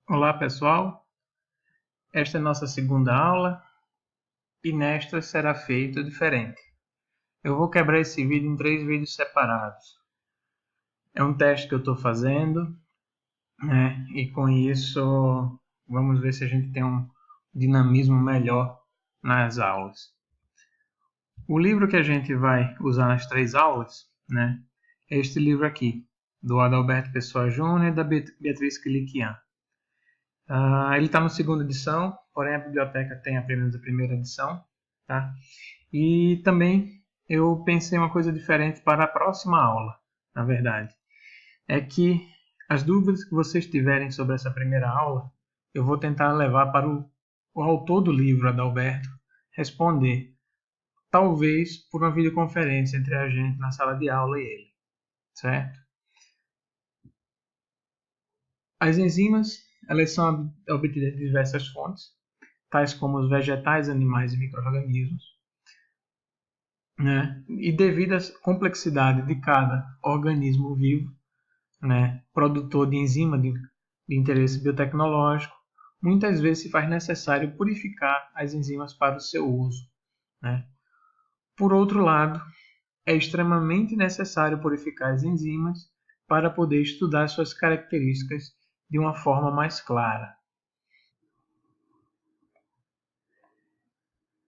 Olá pessoal, esta é nossa segunda aula e nesta será feito diferente. Eu vou quebrar esse vídeo em 3 vídeos separados. É um teste que eu estou fazendo, né? E com isso vamos ver se a gente tem um dinamismo melhor nas aulas. O livro que a gente vai usar nas 3 aulas, né? É este livro aqui, do Adalberto Pessoa Júnior e da Beatriz Quiliquian. Ele está na segunda edição, porém a biblioteca tem apenas a primeira edição. Tá? E também eu pensei uma coisa diferente para a próxima aula, na verdade. É que as dúvidas que vocês tiverem sobre essa primeira aula, eu vou tentar levar para o autor do livro, Adalberto, responder. Talvez por uma videoconferência entre a gente na sala de aula e ele. Certo? As enzimas, elas são obtidas de diversas fontes, tais como os vegetais, animais e micro-organismos, né? E devido à complexidade de cada organismo vivo, né, produtor de enzima de interesse biotecnológico, muitas vezes se faz necessário purificar as enzimas para o seu uso, né? Por outro lado, é extremamente necessário purificar as enzimas para poder estudar suas características de uma forma mais clara.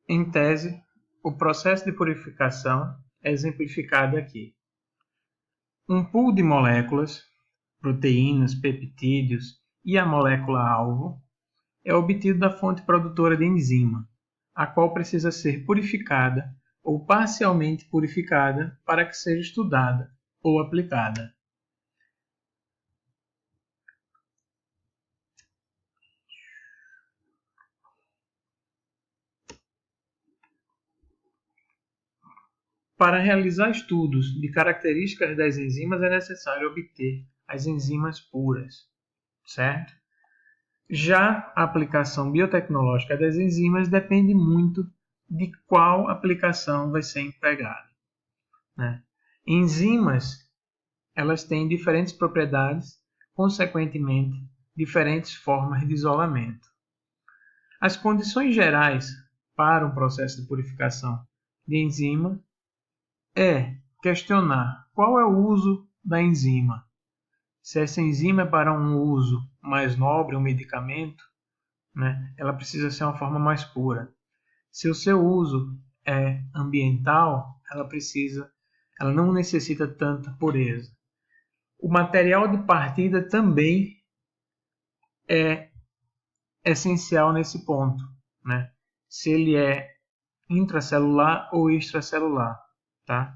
Em tese, o processo de purificação é exemplificado aqui. Um pool de moléculas, proteínas, peptídeos e a molécula-alvo é obtido da fonte produtora de enzima, a qual precisa ser purificada ou parcialmente purificada para que seja estudada ou aplicada. Para realizar estudos de características das enzimas é necessário obter as enzimas puras, certo? Já a aplicação biotecnológica das enzimas depende muito de qual aplicação vai ser empregada, né? Enzimas, elas têm diferentes propriedades, consequentemente, diferentes formas de isolamento. As condições gerais para um processo de purificação de enzima é questionar qual é o uso da enzima. Se essa enzima é para um uso mais nobre, um medicamento, né, ela precisa ser uma forma mais pura. Se o seu uso é ambiental, ela não necessita tanta pureza. O material de partida também é essencial nesse ponto, né? Se ele é intracelular ou extracelular, tá?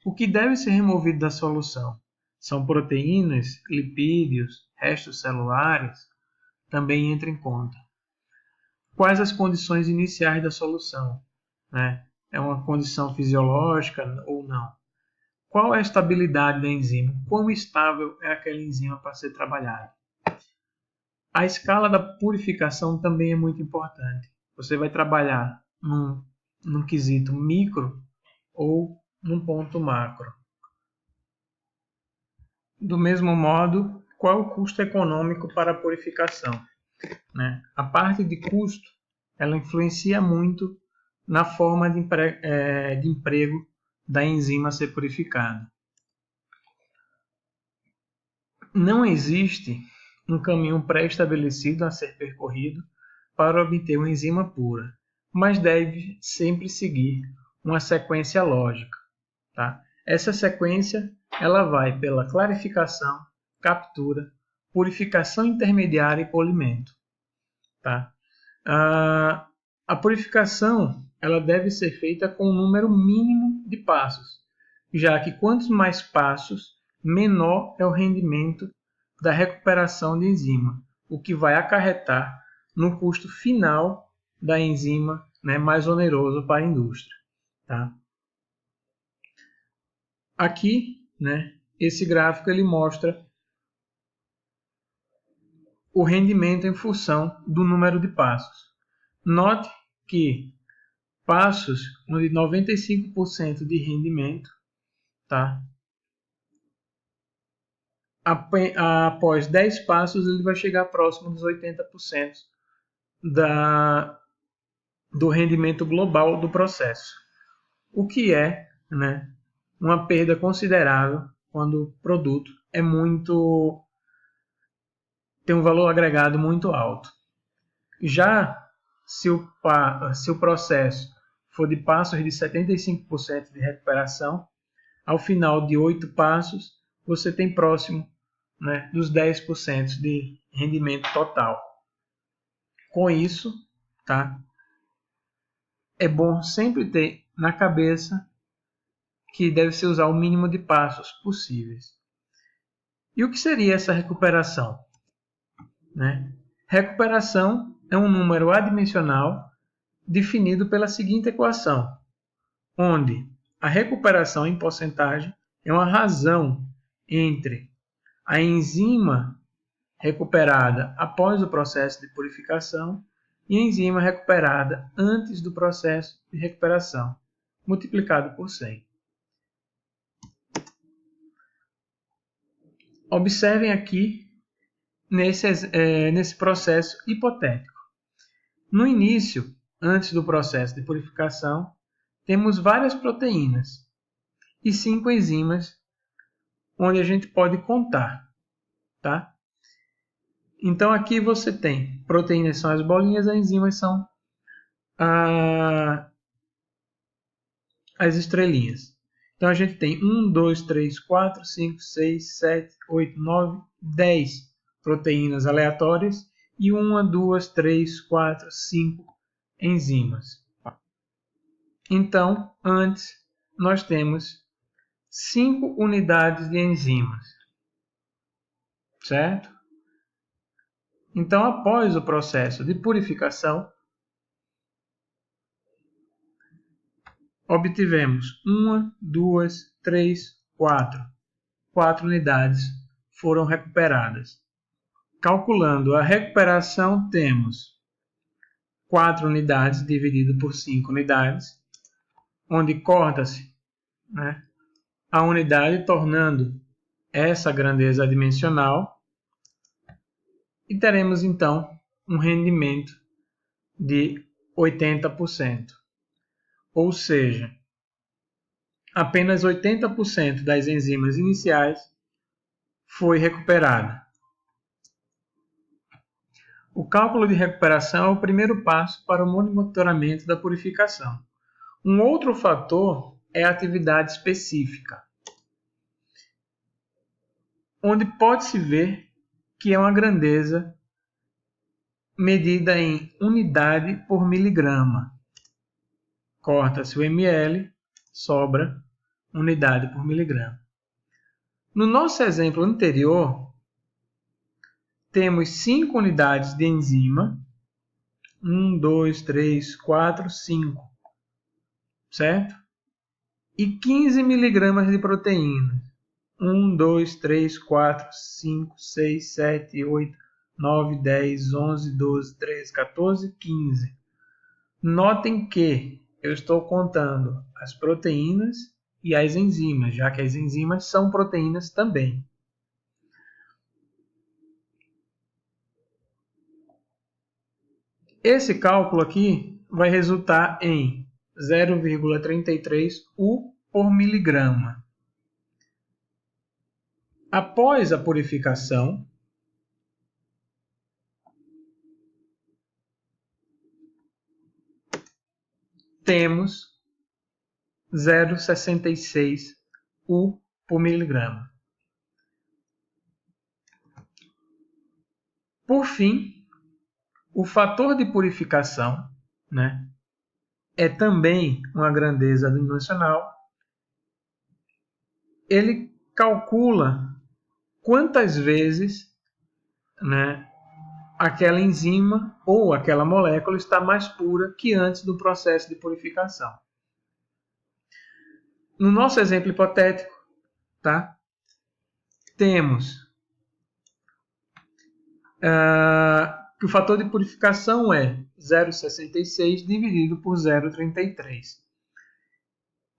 O que deve ser removido da solução são proteínas, lipídios, restos celulares, também entra em conta. Quais as condições iniciais da solução, né? É uma condição fisiológica ou não? Qual é a estabilidade da enzima? Quão estável é aquela enzima para ser trabalhada? A escala da purificação também é muito importante. Você vai trabalhar num quesito micro ou num ponto macro. Do mesmo modo, qual é o custo econômico para a purificação, né? A parte de custo, ela influencia muito na forma de emprego da enzima a ser purificada. Não existe um caminho pré-estabelecido a ser percorrido para obter uma enzima pura, mas deve sempre seguir uma sequência lógica. Tá? Essa sequência ela vai pela clarificação, captura, purificação intermediária e polimento. Tá? A purificação ela deve ser feita com um número mínimo de passos, já que quantos mais passos, menor é o rendimento da recuperação de enzima, o que vai acarretar no custo final da enzima, né, mais oneroso para a indústria. Tá? Aqui, né, esse gráfico ele mostra o rendimento em função do número de passos. Note que passos onde 95% de rendimento, tá? após 10 passos, ele vai chegar próximo dos 80% do rendimento global do processo. O que é, né, uma perda considerável quando o produto tem um valor agregado muito alto. Já se o processo for de passos de 75% de recuperação, ao final de 8 passos, você tem próximo, né, dos 10% de rendimento total. Com isso, tá, é bom sempre ter na cabeça que deve se usar o mínimo de passos possíveis. E o que seria essa recuperação? Né? Recuperação é um número adimensional definido pela seguinte equação, onde a recuperação em porcentagem é uma razão entre a enzima recuperada após o processo de purificação e a enzima recuperada antes do processo de recuperação, multiplicado por 100. Observem aqui nesse processo hipotético. No início, antes do processo de purificação, temos várias proteínas e 5 enzimas onde a gente pode contar. Tá? Então aqui você tem proteínas são as bolinhas, as enzimas são as estrelinhas. Então a gente tem 1, 2, 3, 4, 5, 6, 7, 8, 9, 10 proteínas aleatórias e 1, 2, 3, 4, 5 enzimas. Então, antes nós temos 5 unidades de enzimas, certo? Então, após o processo de purificação, obtivemos 1, 2, 3, 4. 4 unidades foram recuperadas. Calculando a recuperação, temos 4 unidades dividido por 5 unidades, onde corta-se, né, a unidade, tornando essa grandeza adimensional, e teremos então um rendimento de 80%. Ou seja, apenas 80% das enzimas iniciais foi recuperada. O cálculo de recuperação é o primeiro passo para o monitoramento da purificação. Um outro fator é a atividade específica, onde pode-se ver que é uma grandeza medida em unidade por miligrama. Corta-se o ml, sobra unidade por miligrama. No nosso exemplo anterior, temos 5 unidades de enzima, 1, 2, 3, 4, 5, certo? E 15 miligramas de proteína, 1, 2, 3, 4, 5, 6, 7, 8, 9, 10, 11, 12, 13, 14, 15. Notem que eu estou contando as proteínas e as enzimas, já que as enzimas são proteínas também. Esse cálculo aqui vai resultar em 0,33 U por miligrama. Após a purificação, temos 0,66 U por miligrama. Por fim, o fator de purificação, né, é também uma grandeza adimensional. Ele calcula quantas vezes, né, aquela enzima ou aquela molécula está mais pura que antes do processo de purificação. No nosso exemplo hipotético, tá, temos que o fator de purificação é 0,66 dividido por 0,33.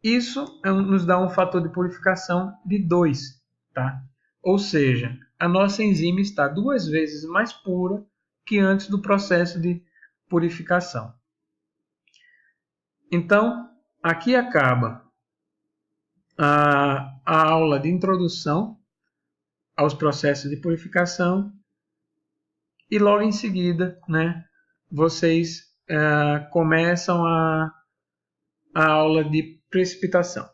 Isso nos dá um fator de purificação de 2. Tá? Ou seja, a nossa enzima está 2 vezes mais pura que antes do processo de purificação. Então, aqui acaba a aula de introdução aos processos de purificação e logo em seguida, né, vocês começam a aula de precipitação.